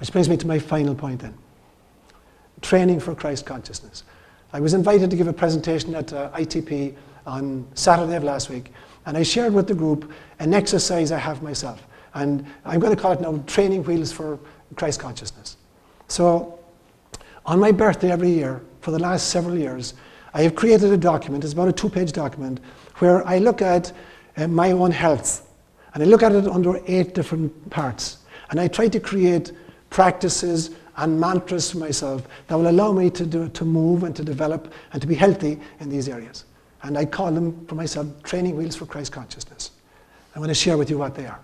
Which brings me to my final point then. Training for Christ consciousness. I was invited to give a presentation at ITP on Saturday of last week, and I shared with the group an exercise I have myself. And I'm going to call it now Training Wheels for Christ Consciousness. So, on my birthday every year, for the last several years, I have created a document, it's about a 2-page document, where I look at my own health. And I look at it under 8 different parts. And I try to create practices and mantras for myself that will allow me to move and to develop and to be healthy in these areas. And I call them for myself Training Wheels for Christ Consciousness. I want to share with you what they are.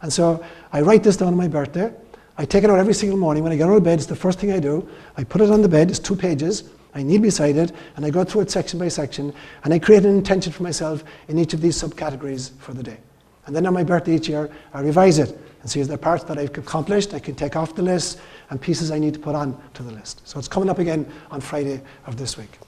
And so I write this down on my birthday. I take it out every single morning. When I get out of bed, it's the first thing I do. I put it on the bed, it's 2 pages. I kneel beside it, and I go through it section by section, and I create an intention for myself in each of these subcategories for the day. And then on my birthday each year, I revise it and see if there are parts that I've accomplished, I can take off the list, and pieces I need to put on to the list. So it's coming up again on Friday of this week.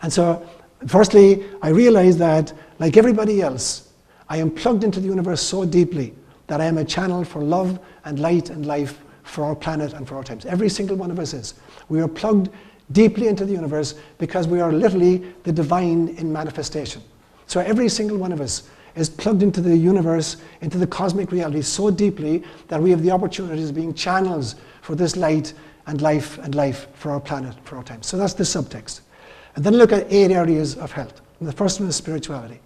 And so, firstly, I realize that, like everybody else, I am plugged into the universe so deeply that I am a channel for love and light and life for our planet and for our times. Every single one of us is. We are plugged deeply into the universe because we are literally the divine in manifestation. So every single one of us is plugged into the universe, into the cosmic reality so deeply that we have the opportunities of being channels for this light and life for our planet, for our time. So that's the subtext. And then look at 8 areas of health. And the first one is spirituality.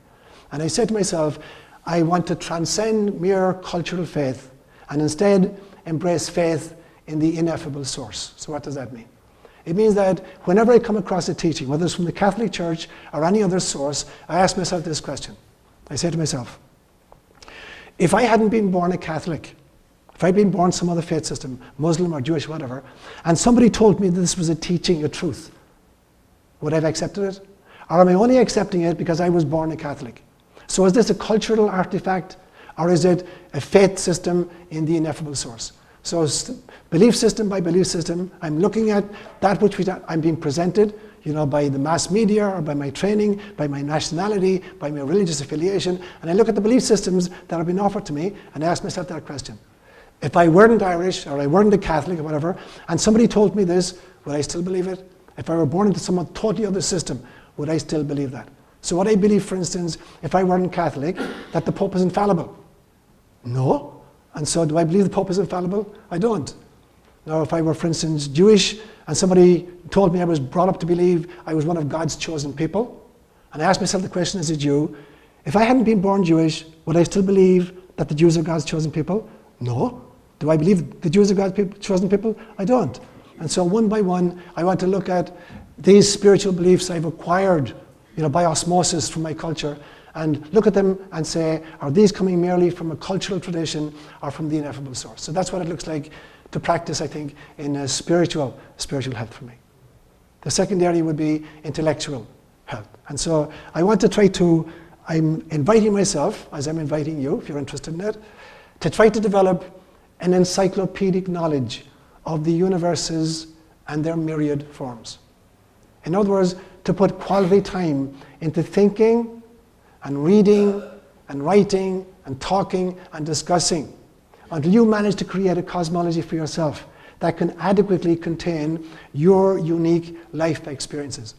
And I said to myself, I want to transcend mere cultural faith and instead embrace faith in the ineffable source. So what does that mean? It means that whenever I come across a teaching, whether it's from the Catholic Church or any other source, I ask myself this question. I say to myself, if I hadn't been born a Catholic, if I'd been born some other faith system, Muslim or Jewish, whatever, and somebody told me this was a teaching, a truth, would I have accepted it? Or am I only accepting it because I was born a Catholic? So is this a cultural artifact, or is it a faith system in the ineffable source? So belief system by belief system, I'm looking at that which I'm being presented, by the mass media or by my training, by my nationality, by my religious affiliation, and I look at the belief systems that have been offered to me, and I ask myself that question. If I weren't Irish, or I weren't a Catholic, or whatever, and somebody told me this, would I still believe it? If I were born into some totally other system, would I still believe that? So what I believe, for instance, if I weren't Catholic, that the Pope is infallible. No. And so do I believe the Pope is infallible? I don't. Now, if I were, for instance, Jewish, and somebody told me I was brought up to believe I was one of God's chosen people, and I asked myself the question as a Jew, if I hadn't been born Jewish, would I still believe that the Jews are God's chosen people? No. Do I believe the Jews are God's chosen people? I don't. And so one by one, I want to look at these spiritual beliefs I've acquired, by osmosis from my culture, and look at them and say, are these coming merely from a cultural tradition or from the ineffable source? So that's what it looks like to practice, I think, in a spiritual health for me. The second area would be intellectual health. And so I want to I'm inviting myself, as I'm inviting you, if you're interested in it, to try to develop an encyclopedic knowledge of the universes and their myriad forms. In other words, to put quality time into thinking and reading and writing and talking and discussing until you manage to create a cosmology for yourself that can adequately contain your unique life experiences,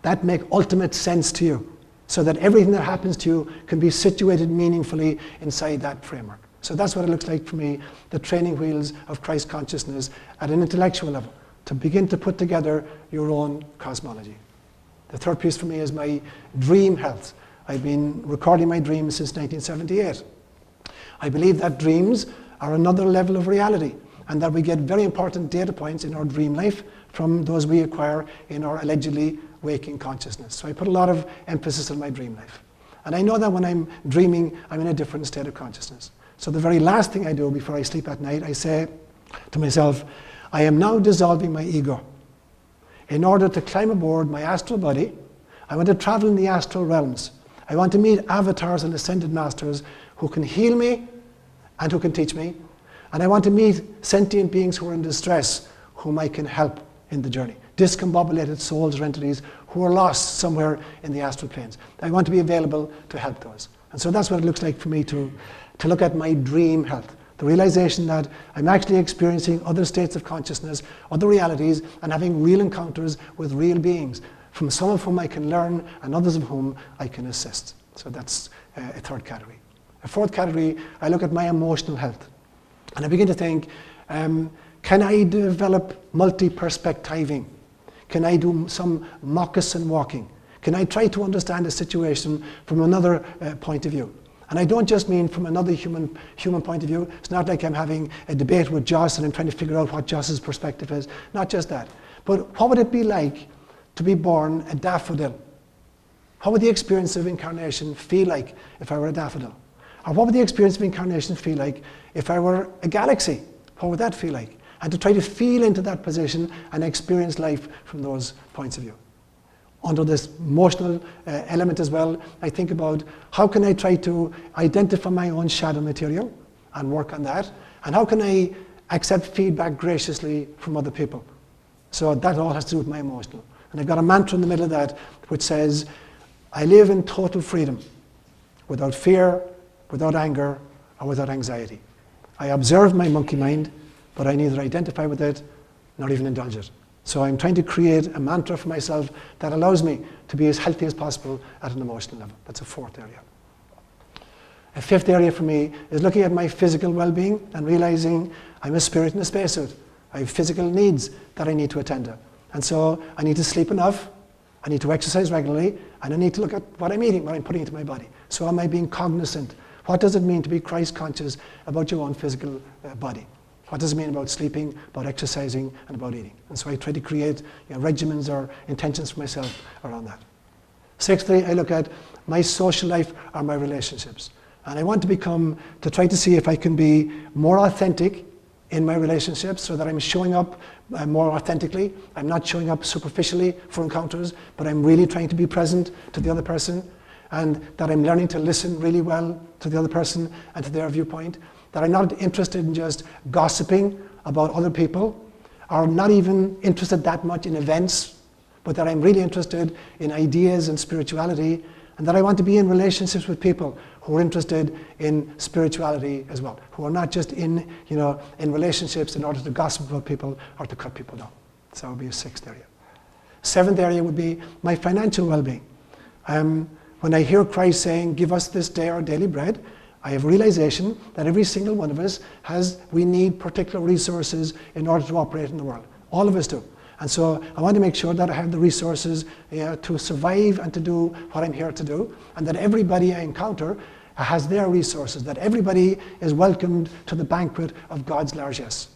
that make ultimate sense to you, so that everything that happens to you can be situated meaningfully inside that framework. So that's what it looks like for me, the training wheels of Christ consciousness at an intellectual level, to begin to put together your own cosmology. The third piece for me is my dream health. I've been recording my dreams since 1978. I believe that dreams are another level of reality, and that we get very important data points in our dream life from those we acquire in our allegedly waking consciousness. So I put a lot of emphasis on my dream life. And I know that when I'm dreaming, I'm in a different state of consciousness. So the very last thing I do before I sleep at night, I say to myself, I am now dissolving my ego. In order to climb aboard my astral body, I want to travel in the astral realms. I want to meet avatars and ascended masters who can heal me and who can teach me. And I want to meet sentient beings who are in distress, whom I can help in the journey. Discombobulated souls or entities who are lost somewhere in the astral planes. I want to be available to help those. And so that's what it looks like for me to look at my dream health. The realization that I'm actually experiencing other states of consciousness, other realities, and having real encounters with real beings, from some of whom I can learn and others of whom I can assist. So that's a third category. A fourth category, I look at my emotional health. And I begin to think, can I develop multi-perspectiving? Can I do some moccasin walking? Can I try to understand a situation from another point of view? And I don't just mean from another human point of view. It's not like I'm having a debate with Joss and I'm trying to figure out what Joss's perspective is. Not just that. But what would it be like to be born a daffodil? What would the experience of incarnation feel like if I were a daffodil? Or what would the experience of incarnation feel like if I were a galaxy? What would that feel like? And to try to feel into that position and experience life from those points of view. Under this emotional element as well, I think about how can I try to identify my own shadow material and work on that, and how can I accept feedback graciously from other people. So that all has to do with my emotional. And I've got a mantra in the middle of that which says, I live in total freedom, without fear, without anger, or without anxiety. I observe my monkey mind, but I neither identify with it nor even indulge it. So I'm trying to create a mantra for myself that allows me to be as healthy as possible at an emotional level. That's a fourth area. A fifth area for me is looking at my physical well-being and realizing I'm a spirit in a spacesuit. I have physical needs that I need to attend to. And so I need to sleep enough, I need to exercise regularly, and I need to look at what I'm eating, what I'm putting into my body. So am I being cognizant? What does it mean to be Christ conscious about your own physical body? What does it mean about sleeping, about exercising, and about eating? And so I try to create regimens or intentions for myself around that. Sixthly, I look at my social life or my relationships. And I want to try to see if I can be more authentic in my relationships so that I'm showing up more authentically. I'm not showing up superficially for encounters, but I'm really trying to be present to the other person, and that I'm learning to listen really well to the other person and to their viewpoint. That I'm not interested in just gossiping about other people, or not even interested that much in events, but that I'm really interested in ideas and spirituality, and that I want to be in relationships with people who are interested in spirituality as well, who are not just in relationships in order to gossip about people or to cut people down. So that would be a sixth area. Seventh area would be my financial well-being. When I hear Christ saying, give us this day our daily bread, I have a realization that every single one of us we need particular resources in order to operate in the world. All of us do. And so I want to make sure that I have the resources to survive and to do what I'm here to do, and that everybody I encounter has their resources, that everybody is welcomed to the banquet of God's largesse.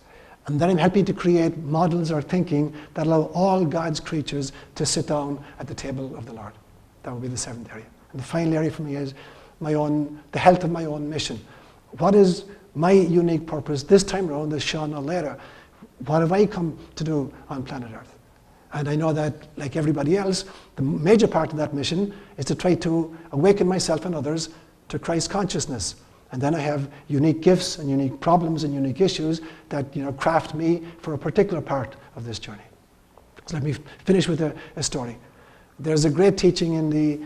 And then I'm helping to create models or thinking that allow all God's creatures to sit down at the table of the Lord. That would be the seventh area. And the final area for me is the health of my own mission. What is my unique purpose this time around as Seán ÓLaoire? What have I come to do on planet Earth? And I know that, like everybody else, the major part of that mission is to try to awaken myself and others to Christ consciousness. And then I have unique gifts and unique problems and unique issues that craft me for a particular part of this journey. So let me finish with a story. There's a great teaching in the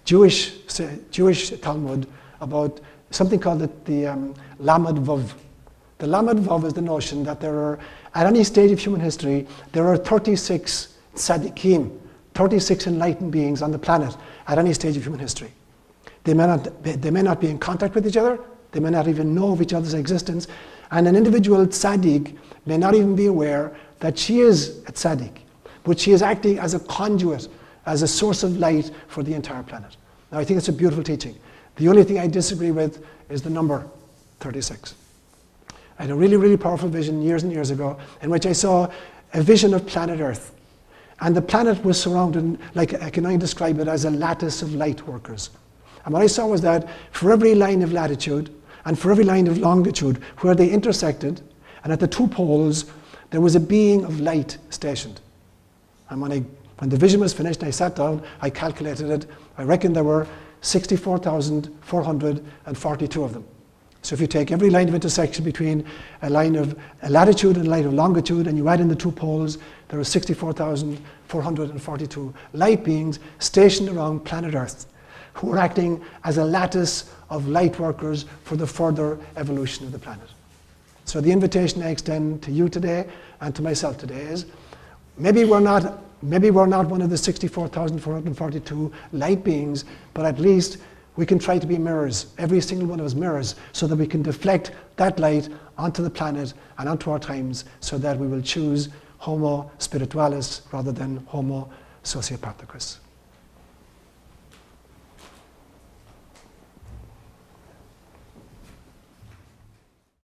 Jewish Talmud about something called the Lamed Vav. The Lamed Vav is the notion that at any stage of human history, there are 36 tzaddikim, 36 enlightened beings on the planet at any stage of human history. They may not be in contact with each other, they may not even know of each other's existence, and an individual tzaddik may not even be aware that she is a tzaddik, but she is acting as a conduit, as a source of light for the entire planet. Now I think it's a beautiful teaching. The only thing I disagree with is the number 36. I had a really, really powerful vision years and years ago in which I saw a vision of planet Earth. And the planet was surrounded, like I can only describe it as a lattice of light workers. And what I saw was that for every line of latitude and for every line of longitude where they intersected, and at the two poles, there was a being of light stationed. And when the vision was finished, I sat down, I calculated it, I reckoned there were 64,442 of them. So if you take every line of intersection between a line of latitude and a line of longitude, and you add in the two poles, there are 64,442 light beings stationed around planet Earth. who are acting as a lattice of light workers for the further evolution of the planet. So the invitation I extend to you today and to myself today is, maybe we're not one of the 64,442 light beings, but at least we can try to be mirrors, every single one of us mirrors, so that we can deflect that light onto the planet and onto our times, so that we will choose Homo spiritualis rather than Homo sociopathicus.